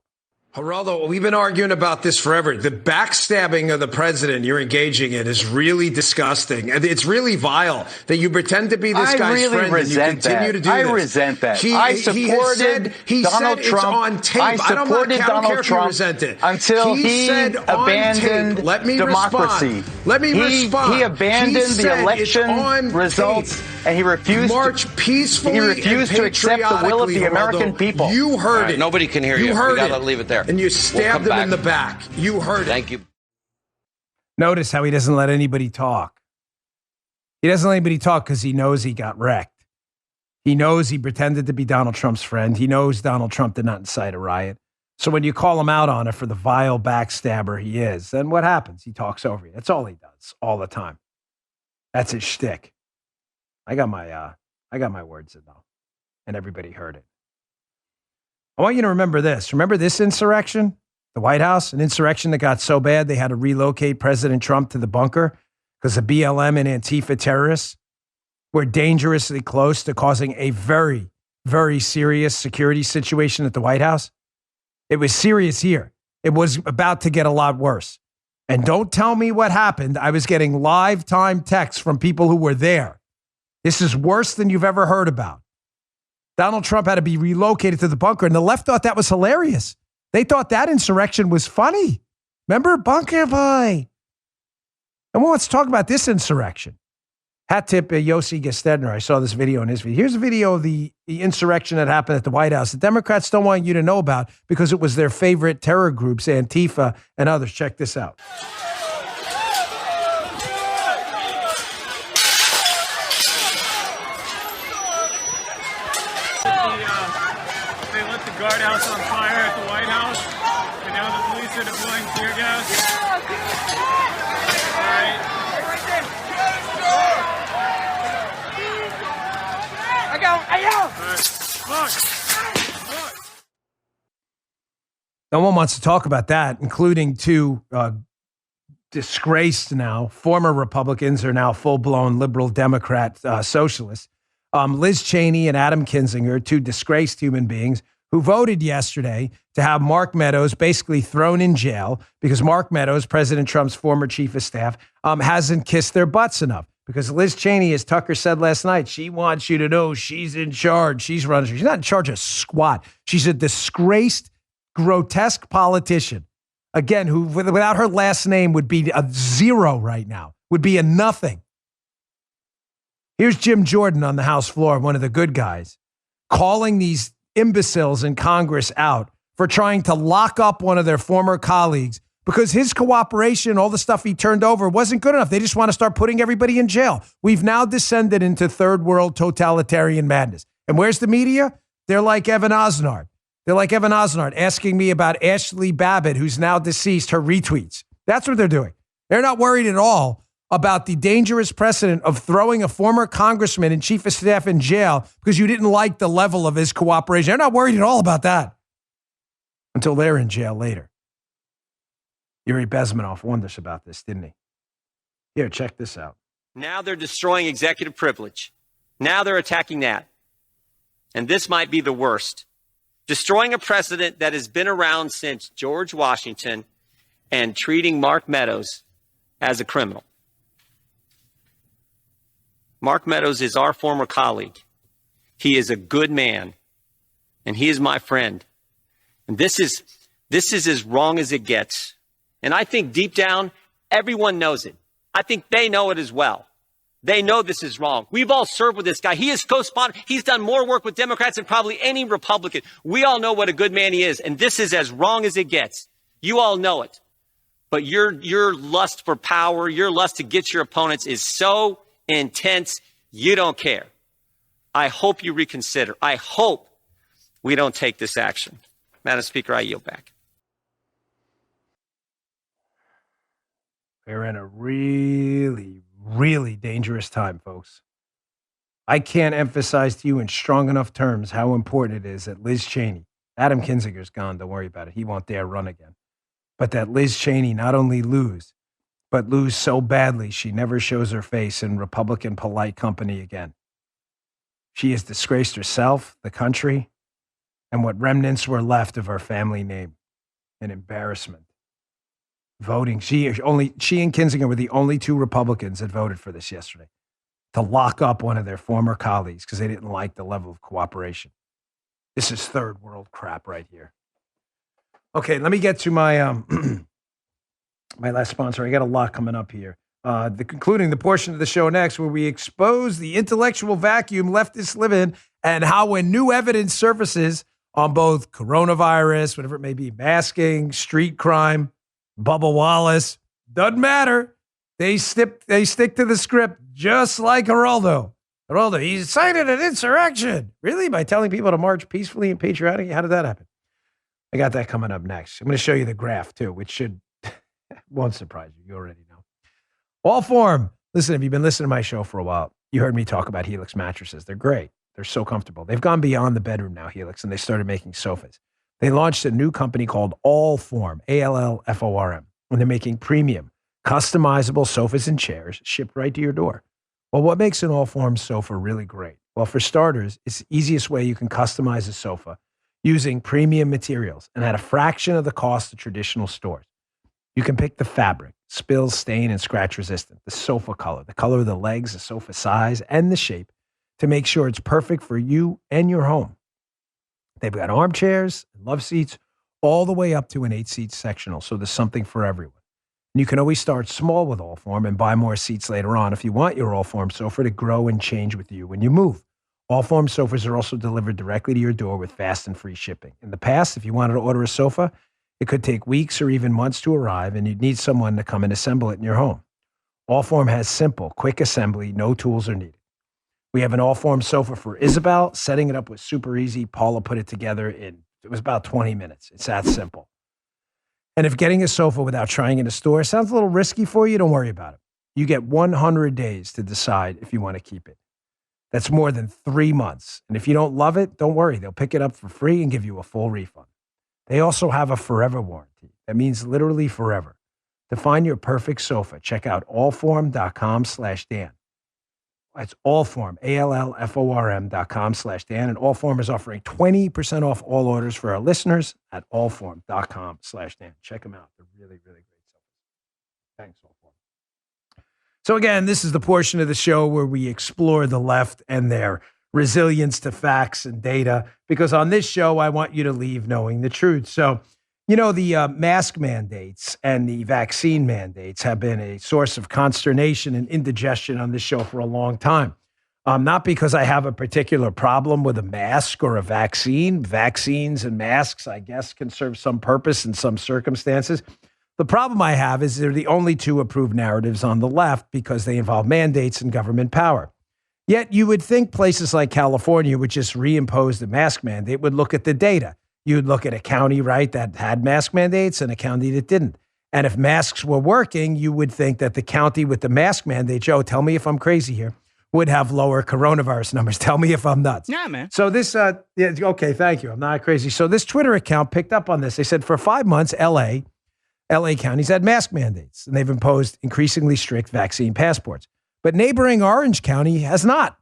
Geraldo, we've been arguing about this forever. The backstabbing of the president you're engaging in is really disgusting. It's really vile that you pretend to be this guy's friend and you continue to do this. I resent that. I supported Donald Trump. On tape. I supported Donald Trump until he abandoned democracy. Let me respond. He abandoned the election results and he refused to accept the will of the American people. You heard it. Nobody can hear you. You heard we gotta leave it there. And you stabbed him in the back. You heard it. Thank you. Notice how he doesn't let anybody talk. He doesn't let anybody talk because he knows he got wrecked. He knows he pretended to be Donald Trump's friend. He knows Donald Trump did not incite a riot. So when you call him out on it for the vile backstabber he is, then what happens? He talks over you. That's all he does all the time. That's his shtick. I got my words in though, and everybody heard it. I want you to remember this. Remember this insurrection? The White House, an insurrection that got so bad they had to relocate President Trump to the bunker because the BLM and Antifa terrorists were dangerously close to causing a very, very serious security situation at the White House. It was serious here. It was about to get a lot worse. And don't tell me what happened. I was getting live time texts from people who were there. This is worse than you've ever heard about. Donald Trump had to be relocated to the bunker, and the left thought that was hilarious. They thought that insurrection was funny. Remember? Bunker boy. And well, let's talk about this insurrection. Hat tip Yossi Gestedner. I saw this video in his video. Here's a video of the insurrection that happened at the White House. The Democrats don't want you to know about because it was their favorite terror groups, Antifa and others. Check this out. They lit the guardhouse on fire at the White House, and now the police are deploying tear gas. All right. No one wants to talk about that, including two disgraced now former Republicans are now full-blown liberal Democrat socialists. Liz Cheney and Adam Kinzinger, two disgraced human beings who voted yesterday to have Mark Meadows basically thrown in jail because Mark Meadows, President Trump's former chief of staff, hasn't kissed their butts enough. Because Liz Cheney, as Tucker said last night, she wants you to know she's in charge. She's running. She's not in charge of squat. She's a disgraced, grotesque politician. Again, who without her last name would be a zero right now, would be a nothing. Here's Jim Jordan on the House floor, one of the good guys, calling these imbeciles in Congress out for trying to lock up one of their former colleagues because his cooperation, all the stuff he turned over, wasn't good enough. They just want to start putting everybody in jail. We've now descended into third world totalitarian madness. And where's the media? They're like Evan Osnard. They're like Evan Osnard asking me about Ashley Babbitt, who's now deceased, her retweets. That's what they're doing. They're not worried at all about the dangerous precedent of throwing a former congressman and chief of staff in jail because you didn't like the level of his cooperation. They're not worried at all about that until they're in jail later. Yuri Bezmenov warned us about this, didn't he? Here, check this out. Now they're destroying executive privilege. Now they're attacking that. And this might be the worst. Destroying a precedent that has been around since George Washington and treating Mark Meadows as a criminal. Mark Meadows is our former colleague. He is a good man, and he is my friend. And this is as wrong as it gets. And I think deep down, everyone knows it. I think they know it as well. They know this is wrong. We've all served with this guy. He is co-sponsored. He's done more work with Democrats than probably any Republican. We all know what a good man he is, and this is as wrong as it gets. You all know it. But your lust for power, your lust to get your opponents is so intense, you don't care. I hope you reconsider. I hope we don't take this action. Madam Speaker, I yield back. We're in a really, really dangerous time, folks. I can't emphasize to you in strong enough terms how important it is that Liz Cheney, Adam Kinzinger's gone, don't worry about it. He won't dare run again. But that Liz Cheney not only lose, but lose so badly she never shows her face in Republican polite company again. She has disgraced herself, the country, and what remnants were left of her family name. An embarrassment. Voting. She and Kinzinger were the only two Republicans that voted for this yesterday to lock up one of their former colleagues because they didn't like the level of cooperation. This is third world crap right here. Okay, let me get to my my last sponsor. I got a lot coming up here. Concluding the portion of the show next where we expose the intellectual vacuum leftists live in and how when new evidence surfaces on both coronavirus, whatever it may be, masking, street crime, Bubba Wallace, doesn't matter. They stick to the script just like Geraldo. Geraldo, he cited an insurrection. Really? By telling people to march peacefully and patriotically? How did that happen? I got that coming up next. I'm going to show you the graph too, which won't surprise you. You already know. All form. Listen, if you've been listening to my show for a while, you heard me talk about Helix mattresses. They're great. They're so comfortable. They've gone beyond the bedroom now, Helix, and they started making sofas. They launched a new company called Allform, Allform, and they're making premium, customizable sofas and chairs shipped right to your door. Well, what makes an Allform sofa really great? Well, for starters, it's the easiest way you can customize a sofa using premium materials and at a fraction of the cost of traditional stores. You can pick the fabric, spill, stain, and scratch resistant, the sofa color, the color of the legs, the sofa size, and the shape to make sure it's perfect for you and your home. They've got armchairs and love seats all the way up to an 8-seat sectional, so there's something for everyone. And you can always start small with Allform and buy more seats later on if you want your Allform sofa to grow and change with you when you move. Allform sofas are also delivered directly to your door with fast and free shipping. In the past, if you wanted to order a sofa, it could take weeks or even months to arrive, and you'd need someone to come and assemble it in your home. Allform has simple, quick assembly, no tools are needed. We have an Allform sofa for Isabel. Setting it up was super easy. Paula put it together it was about 20 minutes. It's that simple. And if getting a sofa without trying in a store sounds a little risky for you, don't worry about it. You get 100 days to decide if you want to keep it. That's more than 3 months. And if you don't love it, don't worry. They'll pick it up for free and give you a full refund. They also have a forever warranty. That means literally forever. To find your perfect sofa, check out allform.com/Dan. That's Allform, ALLFORM.com/Dan. And Allform is offering 20% off all orders for our listeners at allform.com/Dan. Check them out. They're really, really great sofas. Thanks, Allform. So again, this is the portion of the show where we explore the left and their resilience to facts and data, because on this show, I want you to leave knowing the truth. So, the mask mandates and the vaccine mandates have been a source of consternation and indigestion on this show for a long time. Not because I have a particular problem with a mask or a vaccine. Vaccines and masks, I guess, can serve some purpose in some circumstances. The problem I have is they're the only two approved narratives on the left because they involve mandates and government power. Yet you would think places like California, which just reimposed the mask mandate, would look at the data. You'd look at a county, right, that had mask mandates and a county that didn't. And if masks were working, you would think that the county with the mask mandate, Joe, tell me if I'm crazy here, would have lower coronavirus numbers. Tell me if I'm nuts. Yeah, man. So this, okay, thank you. I'm not crazy. So this Twitter account picked up on this. They said for 5 months, LA counties had mask mandates, and they've imposed increasingly strict vaccine passports. But neighboring Orange County has not.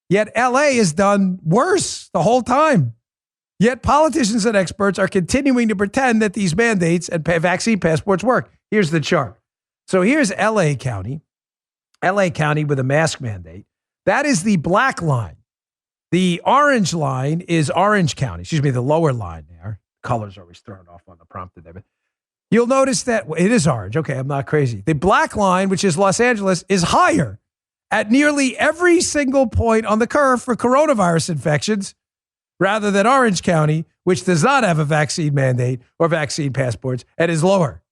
Yet LA has done worse the whole time. Yet politicians and experts are continuing to pretend that these mandates and vaccine passports work. Here's the chart. So here's LA County with a mask mandate. That is the black line. The orange line is Orange County. The lower line there. Colors are always thrown off on the prompter there. But you'll notice that it is orange. Okay, I'm not crazy. The black line, which is Los Angeles, is higher at nearly every single point on the curve for coronavirus infections, rather than Orange County, which does not have a vaccine mandate or vaccine passports and is lower.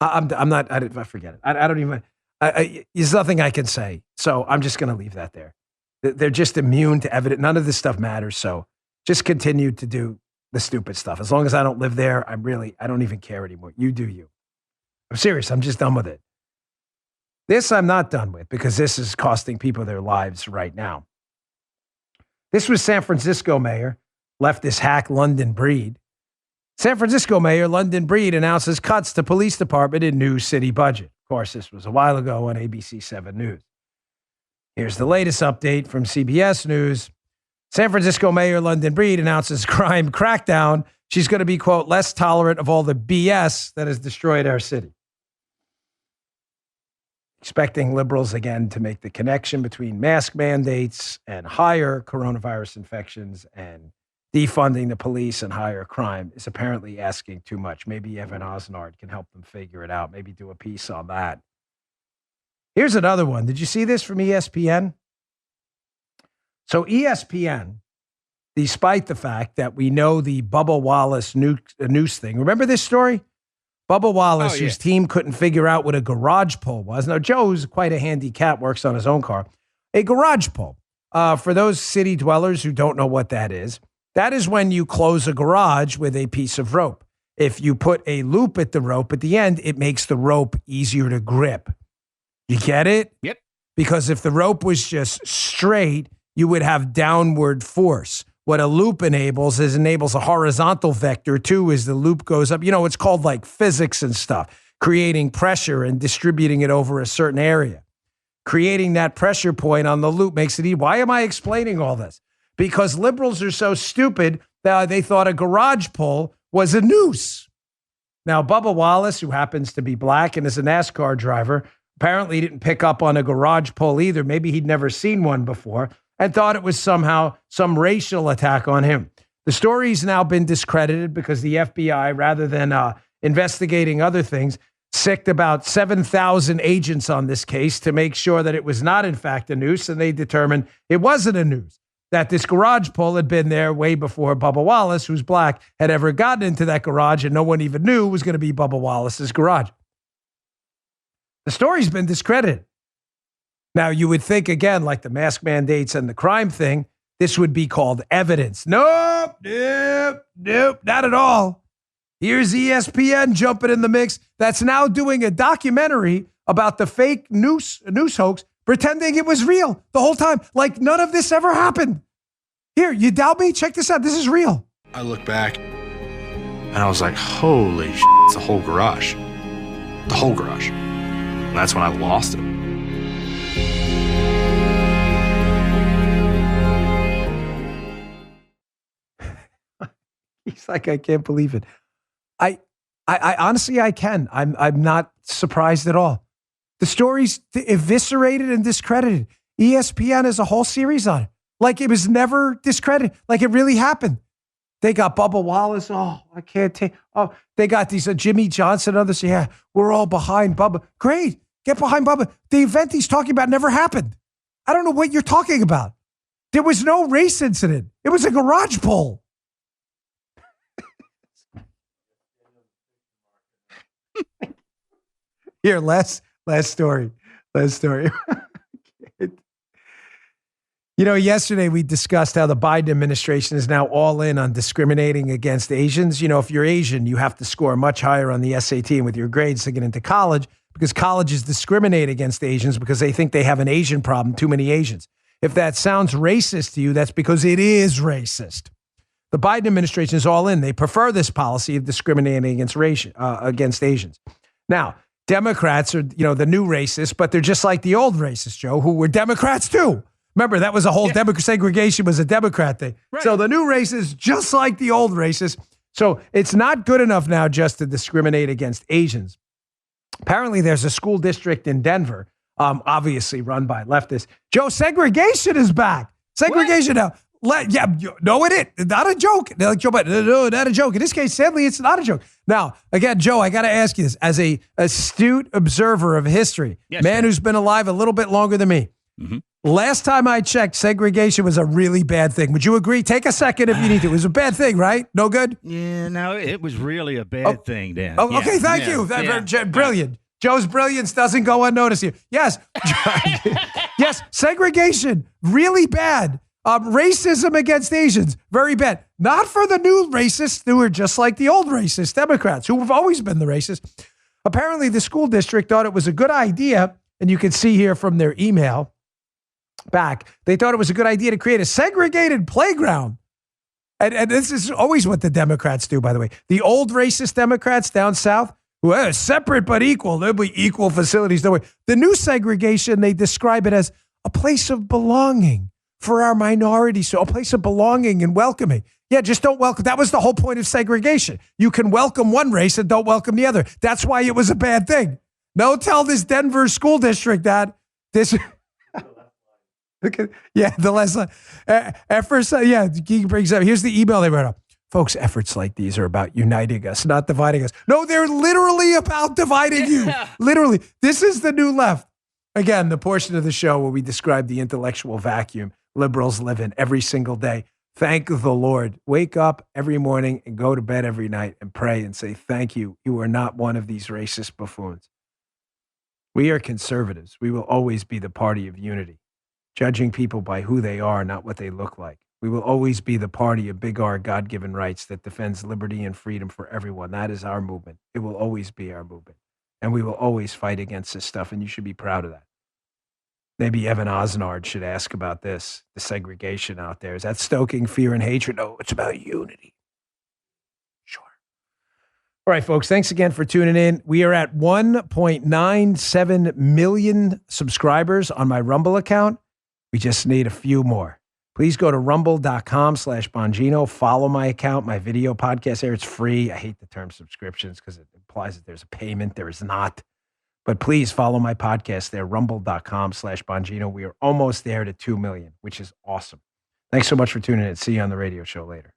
I forget it. I don't even, there's nothing I can say. So I'm just going to leave that there. They're just immune to evidence. None of this stuff matters. So just continue to do the stupid stuff. As long as I don't live there, I don't even care anymore. You do you. I'm serious. I'm just done with it. This I'm not done with because this is costing people their lives right now. This was San Francisco Mayor, leftist hack London Breed. San Francisco Mayor London Breed announces cuts to police department in new city budget. Of course, this was a while ago on ABC 7 News. Here's the latest update from CBS News. San Francisco Mayor London Breed announces crime crackdown. She's going to be, quote, less tolerant of all the BS that has destroyed our city. Expecting liberals again to make the connection between mask mandates and higher coronavirus infections and defunding the police and higher crime is apparently asking too much. Maybe Evan Osnard can help them figure it out. Maybe do a piece on that. Here's another one. Did you see this from ESPN? So ESPN, despite the fact that we know the Bubba Wallace noose thing, remember this story? Bubba Wallace, whose team couldn't figure out what a garage pole was. Now, Joe's quite a handy cat, works on his own car. A garage pole, for those city dwellers who don't know what that is when you close a garage with a piece of rope. If you put a loop at the rope at the end, it makes the rope easier to grip. You get it? Yep. Because if the rope was just straight, you would have downward force. What a loop enables a horizontal vector too, as the loop goes up. It's called like physics and stuff, creating pressure and distributing it over a certain area. Creating that pressure point on the loop makes it easy. Why am I explaining all this? Because liberals are so stupid that they thought a garage pole was a noose. Now, Bubba Wallace, who happens to be black and is a NASCAR driver, Apparently he didn't pick up on a garage pole either. Maybe he'd never seen one before and thought it was somehow some racial attack on him. The story's now been discredited because the FBI, rather than investigating other things, sicked about 7,000 agents on this case to make sure that it was not, in fact, a noose, and they determined it wasn't a noose, that this garage pole had been there way before Bubba Wallace, who's black, had ever gotten into that garage, and no one even knew it was going to be Bubba Wallace's garage. The story's been discredited. Now, you would think, again, like the mask mandates and the crime thing, this would be called evidence. Nope, not at all. Here's ESPN jumping in the mix that's now doing a documentary about the fake noose hoax, pretending it was real the whole time, like none of this ever happened. Here, you doubt me? Check this out. This is real. I look back and I was like, holy shit, it's the whole garage. The whole garage. And that's when I lost it. He's like, I can't believe it. I honestly, I can. I'm not surprised at all. The story's eviscerated and discredited. ESPN has a whole series on it. Like it was never discredited. Like it really happened. They got Bubba Wallace. Oh, I can't take. Oh, they got these Jimmy Johnson and others. Yeah, we're all behind Bubba. Great. Get behind Bubba. The event he's talking about never happened. I don't know what you're talking about. There was no race incident. It was a garage pole. Here, last story. Yesterday we discussed how the Biden administration is now all in on discriminating against Asians. If you're Asian, you have to score much higher on the SAT and with your grades to get into college because colleges discriminate against Asians because they think they have an Asian problem, too many Asians. If that sounds racist to you, that's because it is racist. The Biden administration is all in. They prefer this policy of discriminating against Asians. Now, Democrats are, the new racists, but they're just like the old racists, Joe, who were Democrats too. Remember, that was a whole segregation was a Democrat thing. Right. So the new racists, just like the old racists. So it's not good enough now just to discriminate against Asians. Apparently, there's a school district in Denver, obviously run by leftists. Joe, segregation is back. Segregation now. No, it is. Not a joke. They're like, Joe, but no, not a joke. In this case, sadly, it's not a joke. Now, again, Joe, I got to ask you this. As a astute observer of history, who's been alive a little bit longer than me, last time I checked, segregation was a really bad thing. Would you agree? Take a second if you need to. It was a bad thing, right? No good? Yeah, no, it was really a bad thing, Dan. Oh, okay, thank you. Brilliant. Joe's brilliance doesn't go unnoticed here. Yes. Yes, segregation, really bad. Racism against Asians, very bad. Not for the new racists who are just like the old racist Democrats, who have always been the racists. Apparently, the school district thought it was a good idea, and you can see here from their email back, they thought it was a good idea to create a segregated playground. And this is always what the Democrats do, by the way. The old racist Democrats down south, who are separate but equal, there'll be equal facilities. No way. The new segregation, they describe it as a place of belonging for our minorities, so a place of belonging and welcoming. Yeah, just don't welcome. That was the whole point of segregation. You can welcome one race and don't welcome the other. That's why it was a bad thing. No, tell this Denver school district that this. The last line. Efforts. He brings up. Here's the email they wrote up. Folks, efforts like these are about uniting us, not dividing us. No, they're literally about dividing you. Literally, this is the new left. Again, the portion of the show where we describe the intellectual vacuum liberals live in every single day. Thank the Lord. Wake up every morning and go to bed every night and pray and say, thank you. You are not one of these racist buffoons. We are conservatives. We will always be the party of unity, judging people by who they are, not what they look like. We will always be the party of big R God-given rights that defends liberty and freedom for everyone. That is our movement. It will always be our movement. And we will always fight against this stuff, and you should be proud of that. Maybe Evan Osnard should ask about this, the segregation out there. Is that stoking fear and hatred? No, it's about unity. Sure. All right, folks, thanks again for tuning in. We are at 1.97 million subscribers on my Rumble account. We just need a few more. Please go to rumble.com/Bongino. Follow my account, my video podcast there. It's free. I hate the term subscriptions because it implies that there's a payment. There is not. But please follow my podcast there, rumble.com/Bongino. We are almost there to 2 million, which is awesome. Thanks so much for tuning in. See you on the radio show later.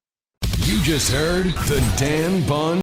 You just heard the Dan Bon